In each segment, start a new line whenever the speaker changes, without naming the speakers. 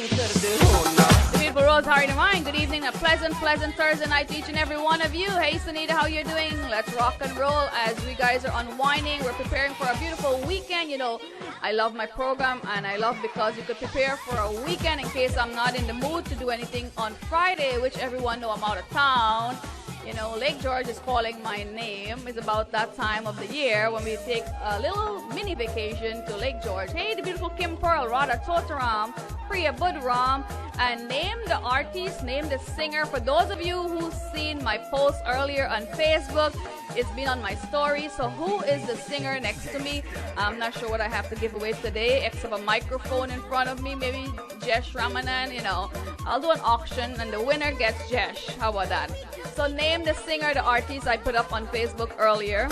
The beautiful Rose Harry Divine, good evening. A pleasant Thursday night to each and every one of you. Hey, Sunita, how you doing? Let's rock and roll as we guys are unwinding. We're preparing for a beautiful weekend. You know, I love my program, and I love because you could prepare for a weekend in case I'm not in the mood to do anything on Friday, which everyone know I'm out of town. You know, Lake George is calling my name. It's about that time of the year when we take a little mini vacation to Lake George. Hey, the beautiful Kim Pearl, Radha Totaram, Priya Budram, and name the artist, name the singer. For those of you who've seen my post earlier on Facebook, it's been on my story. So who is the singer next to me? I'm not sure what I have to give away today, except a microphone in front of me. Maybe Jesh Ramanan, you know. I'll do an auction, and the winner gets Jesh. How about that? So name the singer, the artist I put up on Facebook earlier.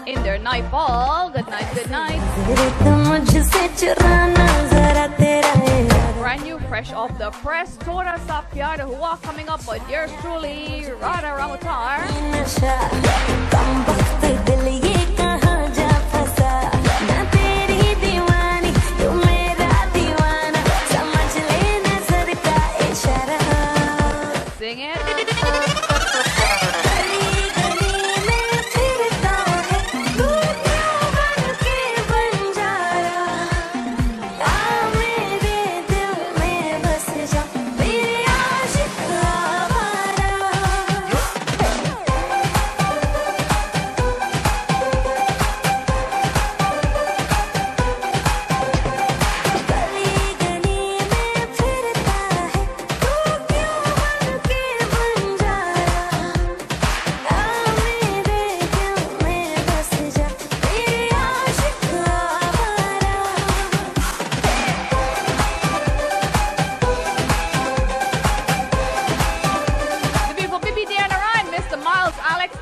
In their night ball. Good night, good night. Brand new, fresh off the press. Thoda Sa Pyar Hua coming up with yours truly, Radha Ramatar. Sing it.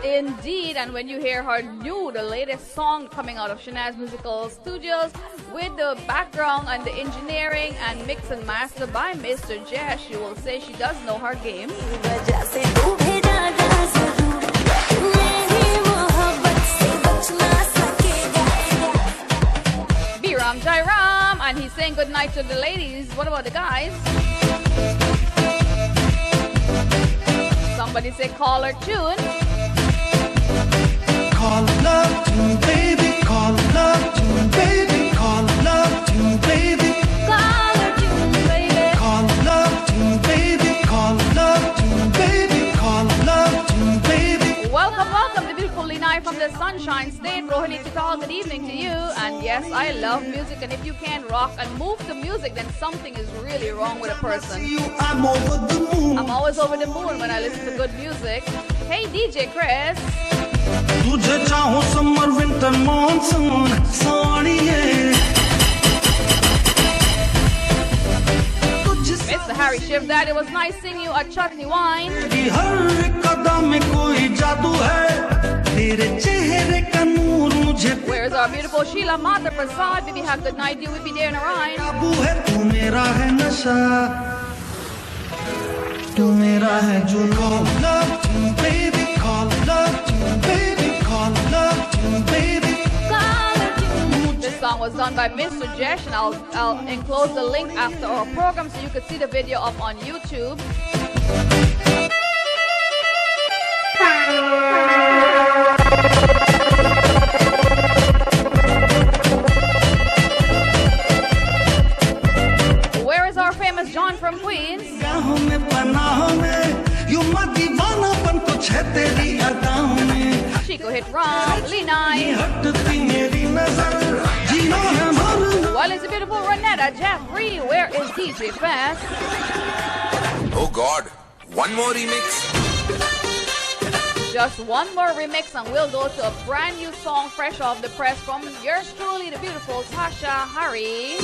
Indeed, and when you hear her new, the latest song coming out of Shanaz Musical Studios with the background and the engineering and mix and master by Mr. Jesh, you will say she does know her game. Biram Jairam, and he's saying good night to the ladies. What about the guys? Somebody say call her tune.
Call love tune, baby. Call love tune, baby. Call love tune, baby.
Call her tune, baby.
Call love tune, baby. Call love tune, baby. Call love tune, baby.
Welcome, the beautiful Linai from the Sunshine State. Rohini Chital, good evening to you. And yes, I love music, and if you can't rock and move to music, then something is really wrong with a person.
I'm over the moon.
I'm always over the moon when I listen to good music. Hey, DJ Chris.
तुझे चाहो summer winter monsoon सोनिए
Mr. Harry Shiv, that it was nice seeing you at Chutney Wine.
हर कदम में कोई जादू है तेरे चेहरे का नूर मुझे
Where's our beautiful Sheila Mata Prasad? Baby, have good night. You will be there in a ride.
काबू है तू मेरा है नशा तू मेरा है जो call love tune baby call love tune baby call love tune baby.
This song was done by Mr. Jesh, and I'll enclose the link after our program so you can see the video up on YouTube. Where is our famous John from Queens? Chico hit Ram, Linai. Well, it's a beautiful Renetta, Jeffrey. Where is DJ Fast?
Oh God, one more remix.
Just one more remix and we'll go to a brand new song fresh off the press from yours truly, the beautiful Tasha Harry.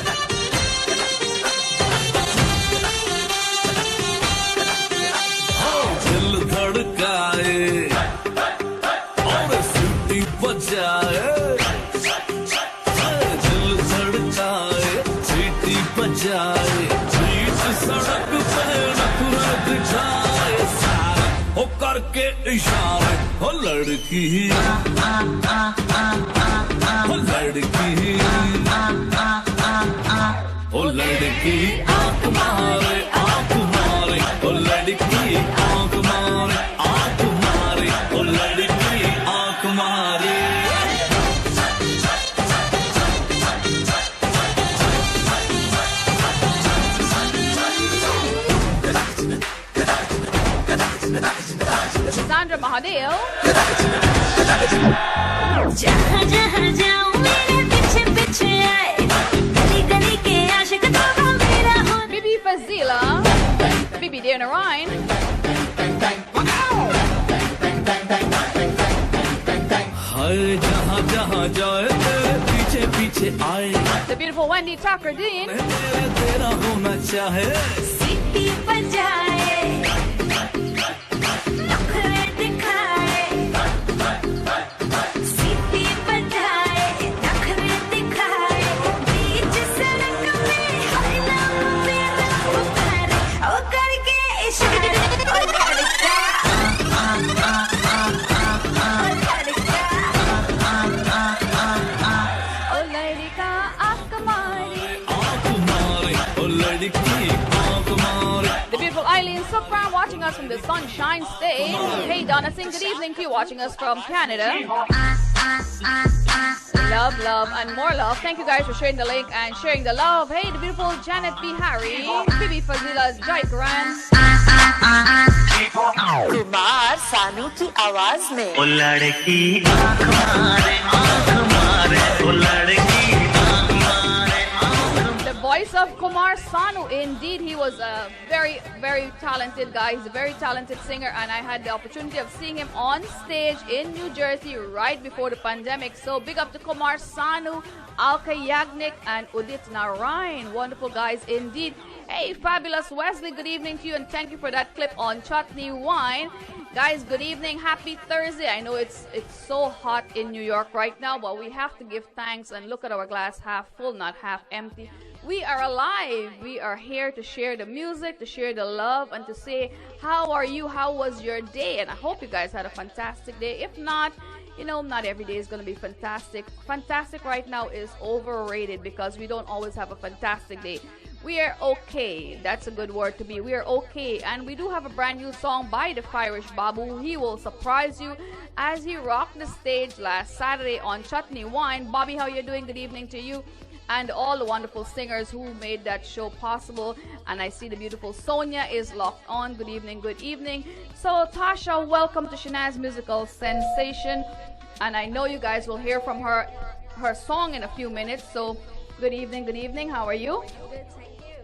दिल धड़काए और सीटी बजाए दिल धड़काए सीटी बजाए बीच सड़क पे नखरा दिखाए सारे हो करके इशारे हो लड़की हो लड़की हो लड़की आंख मारे हो लड़की आंख मारे हो लड़की आंख मारे
Sandra Mahadev.
जहाँ जहाँ जाऊँ मेरे पीछे पीछे आए गली गली के आशिक तो मेरा हो
Bibi Fazila. Bibi Dana Ryan.
हाय जहाँ जहाँ जाए तेरे पीछे पीछे आए
The beautiful Wendy Tucker Dean.
मेरे तेरा होना चाहे
सीटी बजाए नखरे दिखाए सीटी बजाए नखरे दिखाए बीच सड़क में हर नाम मेरा पुकारे ओ करके इशारे ओ लड़का
Oh, lady ka akamari.
आंख मारे हो लड़की आंख मारे
The beautiful Eileen Sukran watching us from the Sunshine State. Hey Donna Singh, good evening to you watching us from Canada. Love, love, and more love. Thank you guys for sharing the link and sharing the love. Hey, the beautiful Janet B. Harry, Bibi Fazila, Jai Karan.
Kumar Sanu की आवाज में
ओ लड़की आंख मारे ओ लड़की आंख मारे
The voice of Kumar Sanu. Indeed, he was a very, very talented guy. He's a very talented singer, and I had the opportunity of seeing him on stage in New Jersey right before the pandemic. So big up to Kumar Sanu, Alka Yagnik, and Udit Narayan. Wonderful guys indeed. Hey, fabulous Wesley, good evening to you, and thank you for that clip on Chutney Wine. Guys, good evening. Happy Thursday. I know it's so hot in New York right now, but we have to give thanks and look at our glass half full, not half empty. We are alive. We are here to share the music, to share the love, and to say, how are you? How was your day? And I hope you guys had a fantastic day. If not, you know, not every day is going to be fantastic. Fantastic right now is overrated because we don't always have a fantastic day. We are okay. That's a good word to be. We are okay. And we do have a brand new song by the Irish Babu. He will surprise you as he rocked the stage last Saturday on Chutney Wine. Bobby, how you doing? Good evening to you. And all the wonderful singers who made that show possible. And I see the beautiful Sonia is locked on. Good evening, good evening. So Tasha, welcome to Shanaz Musical Sensation. And I know you guys will hear from her song in a few minutes. So good evening, good evening. How are you?
Good, thank you.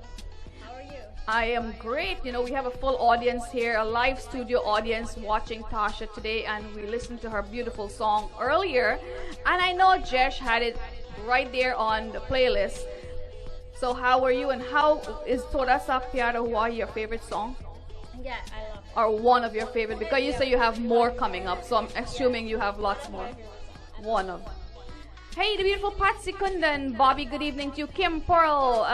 How are you?
I am great. You know, we have a full audience here, a live studio audience watching Tasha today, and we listened to her beautiful song earlier. And I know Jesh had it right there on the playlist. So how are you, and how is Toda Sa Pyara Hua your favorite song?
Yeah, I love it.
Or one of your favorite? Because you say you have more coming up, so I'm assuming you have lots more. One of. Hey, the beautiful Patsy Kundan. Bobby, good evening to you. Kim Pearl,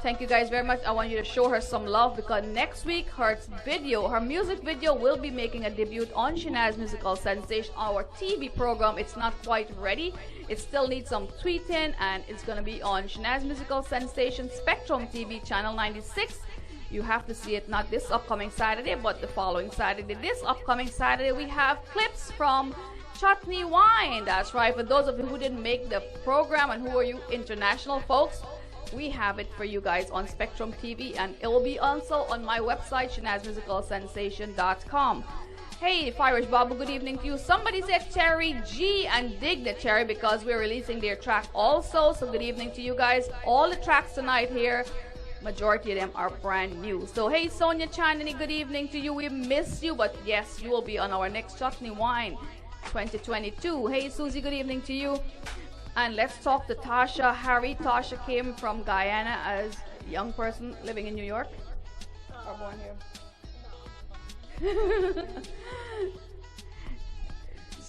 thank you guys very much. I want you to show her some love because next week her music video will be making a debut on Shanaz Musical Sensation, our TV program. It's not quite ready. It still needs some tweeting, and it's going to be on Shanaz Musical Sensation Spectrum TV channel 96. You have to see it not this upcoming Saturday, but the following Saturday. This upcoming Saturday, we have clips from Chutney Wine. That's right. For those of you who didn't make the program and who are you international folks, we have it for you guys on Spectrum TV, and it will be also on my website, shanazmusicalsensation.com. Hey, Irish Babu, good evening to you. Somebody said Cherry G, and dig the Cherry because we're releasing their track also. So good evening to you guys. All the tracks tonight here Majority of them are brand new. So hey, Sonia Chandni, good evening to you. We missed you, but yes, you will be on our next Chutney Wine 2022. Hey, Susie, good evening to you. And let's talk to Tasha Harry. Tasha came from Guyana as a young person living in New York. Or born here.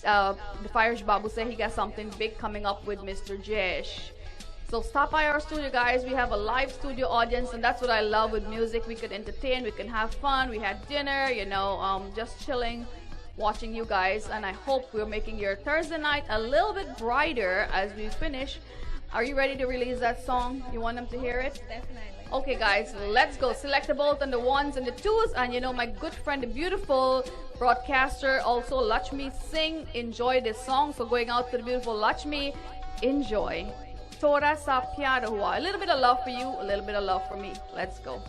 The Fires Babu said he got something big coming up with Mr. Jesh. So stop by our studio, guys. We have a live studio audience, and that's what I love with music. We could entertain, we can have fun. We had dinner, you know, just chilling, watching you guys. And I hope we're making your Thursday night a little bit brighter as we finish. Are you ready to release that song? You want them to hear it?
Definitely.
Okay, guys, let's go. Select the both and the ones and the twos. And you know, my good friend, the beautiful broadcaster, also Lakshmi Singh, enjoy this song. So going out to the beautiful Lakshmi, enjoy. Thoda sa pyar hua. A little bit of love for you, a little bit of love for me. Let's go.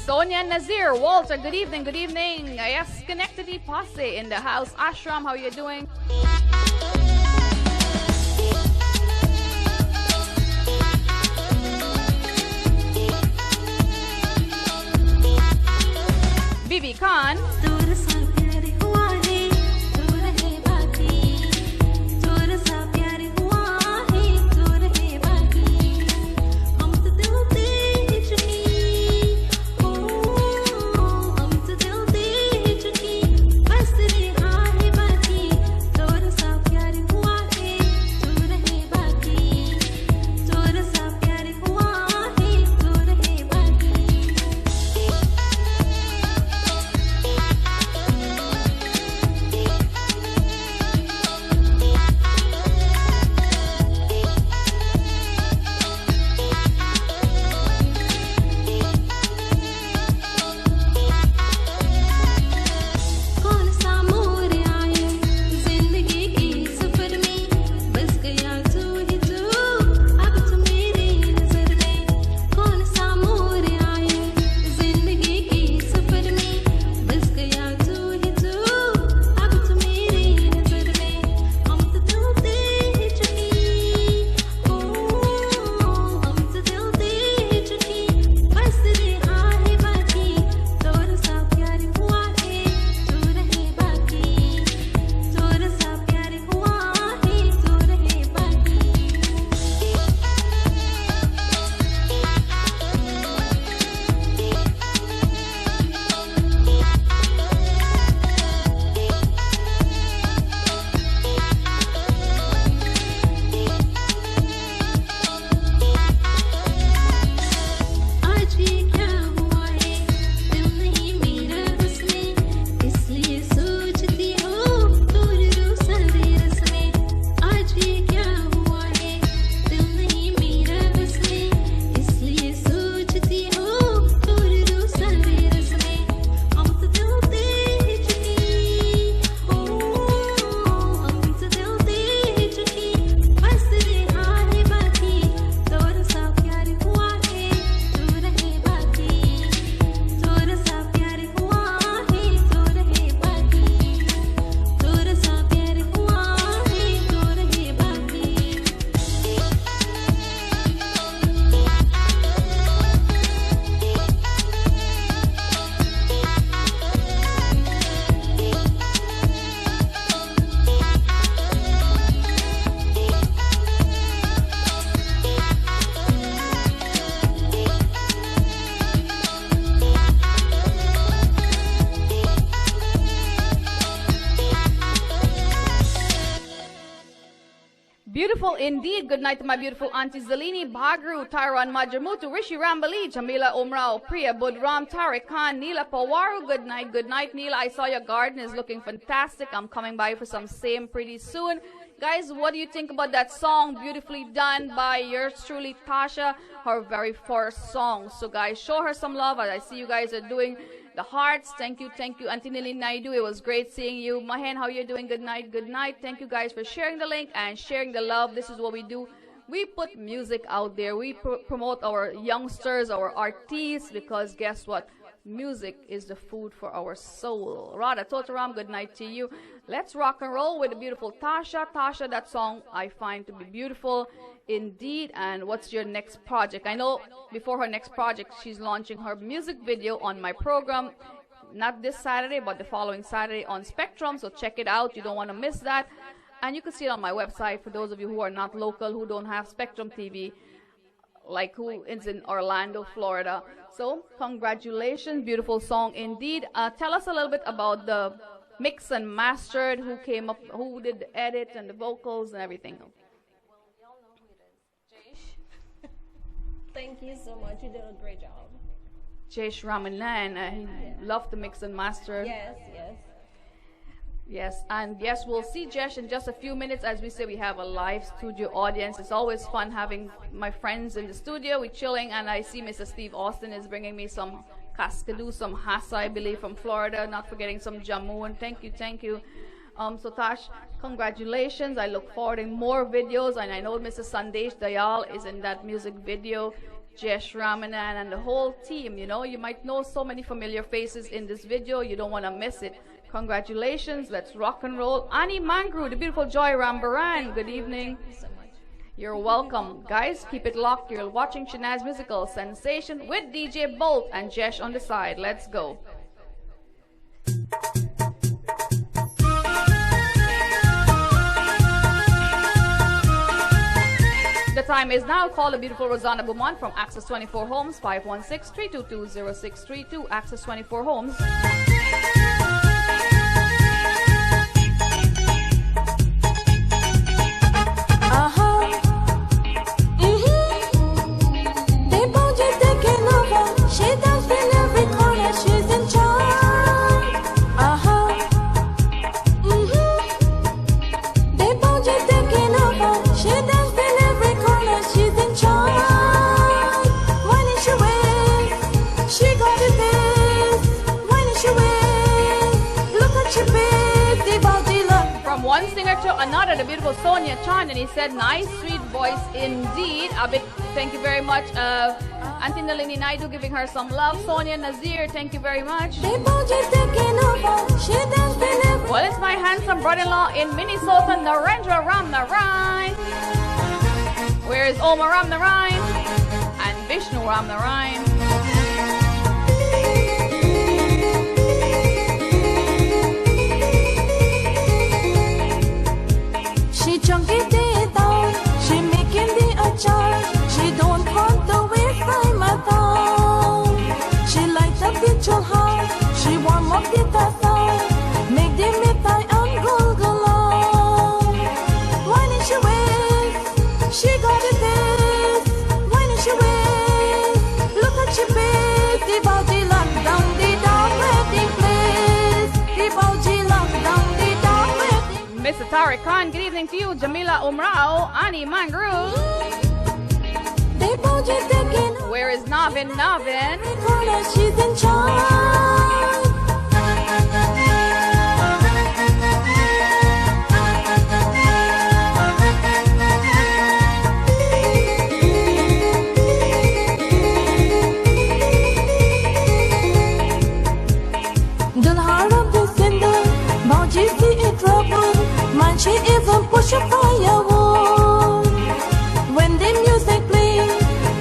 Sonia Nazir, Walter, good evening, good evening. Yes, Connectity Posse in the house. Ashram, how you doing? Bibi Khan. Beautiful indeed. Good night to my beautiful auntie Zalini, Bagru, Tyron Majamutu, Rishi Rambali, Jamila Umrao, Priya Budram, Tariq Khan, Neela Pawaru. Good night, Neela. I saw your garden is looking fantastic. I'm coming by for some same pretty soon. Guys, what do you think about that song? Beautifully done by yours truly, Tasha, her very first song. So guys, show her some love as I see you guys are doing the hearts. Thank you. Auntie Nili Naidu, it was great seeing you. Mahen, how you doing? Good night. Thank you guys for sharing the link and sharing the love. This is what we do. we put music out there. We promote our youngsters, our artists, because guess what? Music is the food for our soul. Radha Totaram, good night to you. Let's rock and roll with the beautiful Tasha. Tasha, that song I find to be beautiful indeed. And what's your next project? I know before her next project, she's launching her music video on my program. Not this Saturday, but the following Saturday on Spectrum. So check it out. You don't want to miss that. And you can see it on my website for those of you who are not local, who don't have Spectrum TV, like who is in Orlando, Florida. So congratulations, beautiful song indeed. Tell us a little bit about the mix and mastered, who came up, who did the edit and the vocals and everything.
Well, y'all know who it is. Jay. Thank you so much. You did a great job.
Jay Ramanan, he loved the mix and master.
Yes, yes.
Yes, and yes, we'll see Jesh in just a few minutes. As we say, we have a live studio audience. It's always fun having my friends in the studio. We're chilling, and I see Mr. Steve Austin is bringing me some Cascadoo, some Hassa, I believe, from Florida, not forgetting some Jammu, and thank you. So Tash, congratulations. I look forward to more videos, and I know Mr. Sandesh Dayal is in that music video. Jesh Ramanan and the whole team, you know, you might know so many familiar faces in this video. You don't want to miss it. Congratulations. Let's rock and roll. Annie Mangru, the beautiful Joy Rambaran. Good evening.
Thank you so much.
You're welcome. Guys, keep it locked. You're watching Shanaz Musical Sensation with DJ Bolt and Jesh on the side. Let's go. The time is now. Call the beautiful Rosanna Beaumont from Access 24 Homes, 516-322-0632. Access 24 Homes. One singer to another, the beautiful Sonia Chan, and he said, nice, sweet voice indeed. Abit, thank you very much. Auntie Nalini Naidu giving her some love. Sonia Nazir, thank you very much. Well, it's my handsome brother-in-law in Minnesota, Narendra Ramnarayan. Where is Omar Ramnarayan and Vishnu Ramnarayan?
She chunking it out, she making the achar. She don't want to waste time at all. She light up the chulha, she warm up the tasa, make the mithai and gulgula. Why did she wait? She got it this. Why did she wait? Look at she face, the body locked down the dark wedding place. The body locked down the dark wedding.
Mr. Tariq Khan, good evening to you. Jamila Umrao, Annie Mangru. Where is Navin? Navin?
She's in charge. Dulhar of the cinder, Bauji see it trouble. Man, she even push a firewood. When the music played,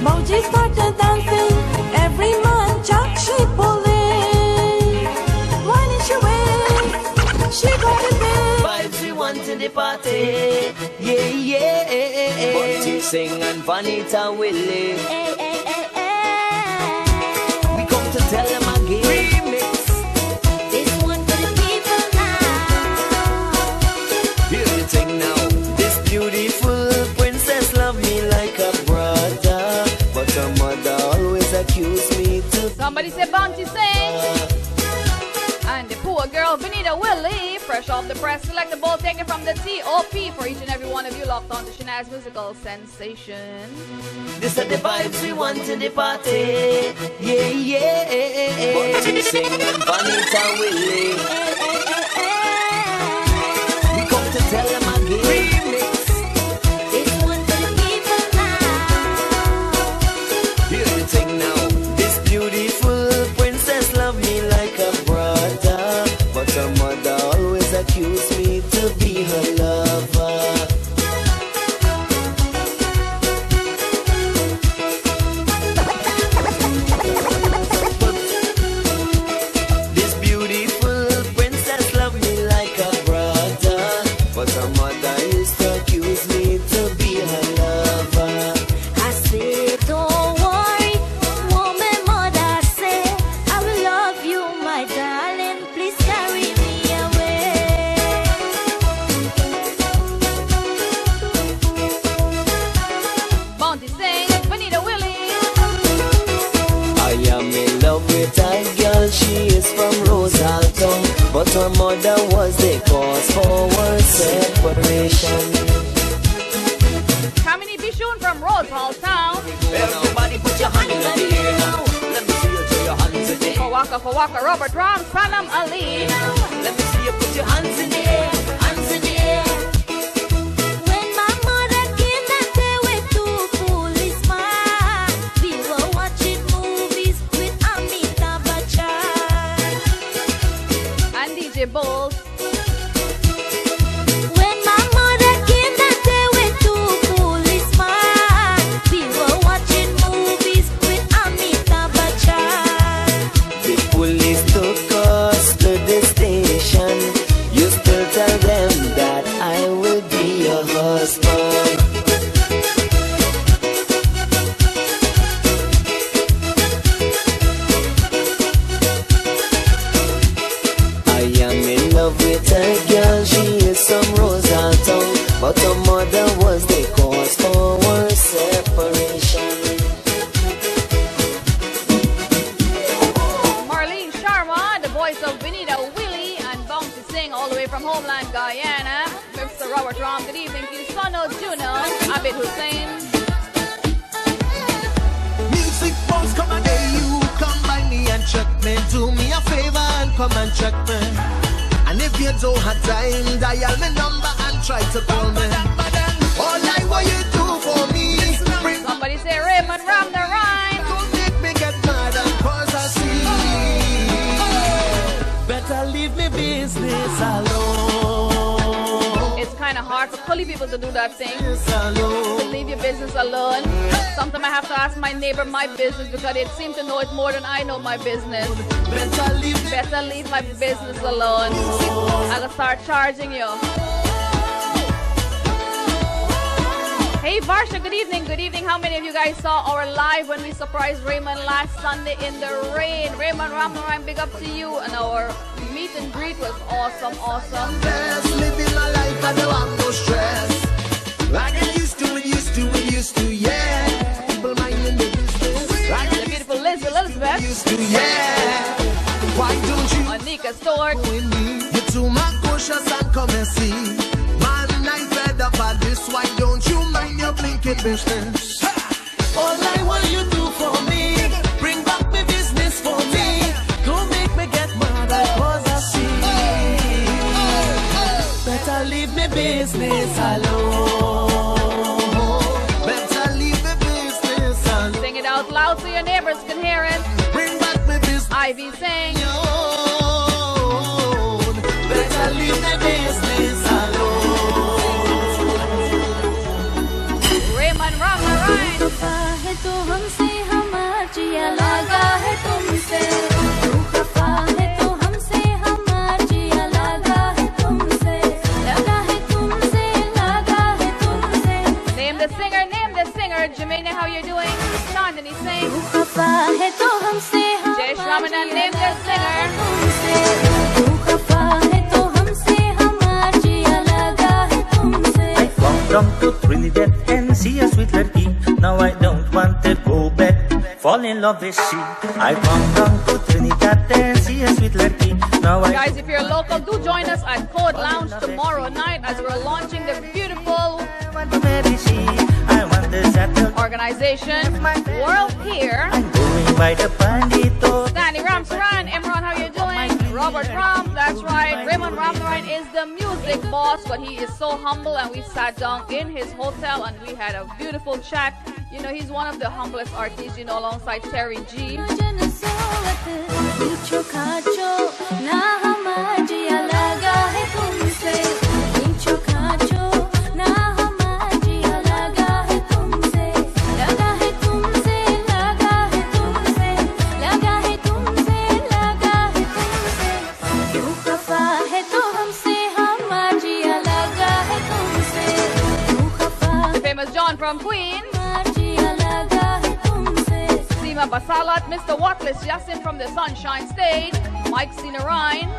Bauji started dancing. Every man jack she pulling. Why did she wait? She got the bed.
Vibes we want in the party, yeah, yeah. Bunty sing and Vanita Willie. We come to tell them again. Remix.
This one for the people now.
Hear the thing now. This beautiful princess love me like a brother, but her mother always accuse me to.
Somebody say Bounty sing. And the poor girl Benita Willie, fresh off the press, select the ball taken from the T.O.P. for each and every one of you locked on to Shanaz Musical Sensation.
This are the vibes we want in the party, yeah, yeah. Bunty sing and Vanita Willie. We come to tell them again. Remix.
This one for the people
her mother was the cause for her separation.
Kamini Bishun from Rose Hall Town.
Everybody put your hand in the air now. Let me see you throw your hands in the air.
Fawaka, Robert Ram, Salam Ali.
Let me see you put your hands in the air. Hands in the air.
When my mother came that day with two policemen, we were watching movies with Amitabh Bachchan
And DJ Bulls.
When my mother came that day with two policemen, we were watching movies with Amitabh Bachchan.
The police took us to the station. You still tell them that I will be your husband. I am in love with a girl, she is from Rosal Town, but her mother was the cause for our separation.
Marlene Sharma, the voice of Vinita Willie, and Bounty Singh all the way from homeland Guyana. Mr. Robert Ram, good evening to you. Sono Juno, Abid Hussein.
Music boss, come and hey, you come by me and check me. Do me a favor and come and check me. And if you don't have time, dial me number and try to call me. All I want you do for me, bring
Somebody say Raymond Ram the Rhyme.
don't make me get mad and cause I see. Better leave me business alone.
It's kind of hard for Kuli people to do that thing.
Business alone.
Leave your business alone. Sometimes I have to ask my neighbor my business because they seem to know it more than I know my business.
Better leave me.
Better leave my business alone. I'll start charging you. Hey Varsha, good evening. Good evening. How many of you guys saw our live when we surprised Raymond last Sunday in the rain? Raymond Ramnaram, big up to you. And our meet and greet was awesome, awesome.
Best living my life, I don't have no stress. Like I used to, yeah. People minding the business. Like
The beautiful Liz Elizabeth.
used to, yeah. Why don't you
Anika Stewart.
go with me? You're too much cautious and come and see. Man, I fed up at this. Why don't you mind your blinking business? Ha! All I want you do for me, bring back my business for me. Don't make me get mad cause I see. Better leave me business alone. Better leave me business alone.
Sing it out loud so your neighbors can hear it.
Bring back my business
Ivy sing.
alone. Better leave me business alone.
Raymond Ramnaram.
खफा है तो हमसे हमारा जिया लगा है तुमसे तू खफा है तो हमसे हमारा जिया लगा है तुमसे लगा है तुमसे लगा है तुमसे
Name the singer, name the singer. Jermaine, how you doing? Chandani sing.
तू खफा है तो हमसे
Jay Shraman, name the singer.
तुमसे तू खफा है तो हमसे हमारा जिया लगा है तुमसे
I come from to Trinidad and see a sweet lady. Now I don't want to go back. Fall in love with she. I come from to Trinidad and see a sweet lady. Now I
Guys, if you're local, do join us at Code Lounge tomorrow night as we're launching the beautiful
want to marry she. I want to settle.
organization World Here.
I'm going by the bandito.
Danny Ramsaran, Imran, how you doing? Robert Ram, that's right. Raymond Ramnaran is the music boss, but he is so humble, and we sat down in his hotel and we had a beautiful chat. You know, he's one of the humblest artists, you know, alongside Terry G.
जन सोवत नीचो खाचो ना हमारा जिया लगा है तुमसे नीचो खाचो ना हमारा जिया लगा है तुमसे लगा है तुमसे लगा है तुमसे लगा है तुमसे लगा है तुमसे क्यों खफा है तो हमसे हमारा जिया लगा है तुमसे क्यों खफा
The famous John from Queens.
हमारा जिया लगा है तुमसे
Seema Basalat, Mr. Watless Yassin from the Sunshine State, Mike Sinarine.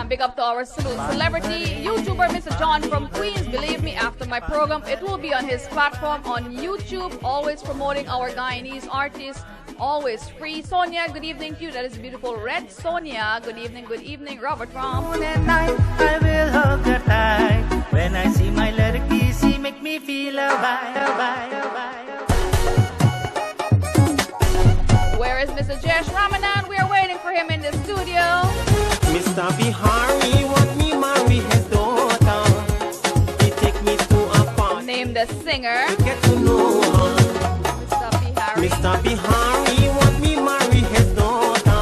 Big up to our celebrity YouTuber, Mr. John from Queens. Believe me, after my program, it will be on his platform on YouTube, always promoting our Guyanese artists always free. Sonia, good evening to you. That is beautiful. Red Sonia, good evening. Robert Rom.
At night, I will hug her tight. When I see my little kissy, make me feel alright.
Where is Mr. Jesh Ramanan? We are waiting for him in the studio.
Mr. Bihari want me marry his daughter. He take me to a party.
Name the singer.
Get to know her.
Mr. Bihari.
Mr. Bihari want me marry his daughter.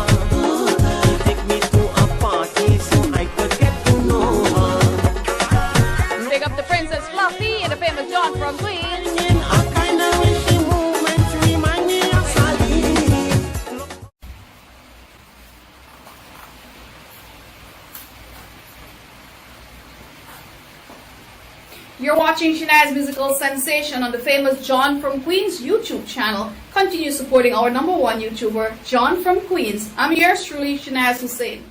He take me to a party so I could get to know her.
Pick up the Princess Fluffy and the famous John from Queens.
In a kind of wishy moment, remind me of Sally.
You're watching Shanaz Musical Sensation on the famous John from Queens YouTube channel. Continue supporting our #1 YouTuber, John from Queens. I'm yours truly, Shanaz Hussein.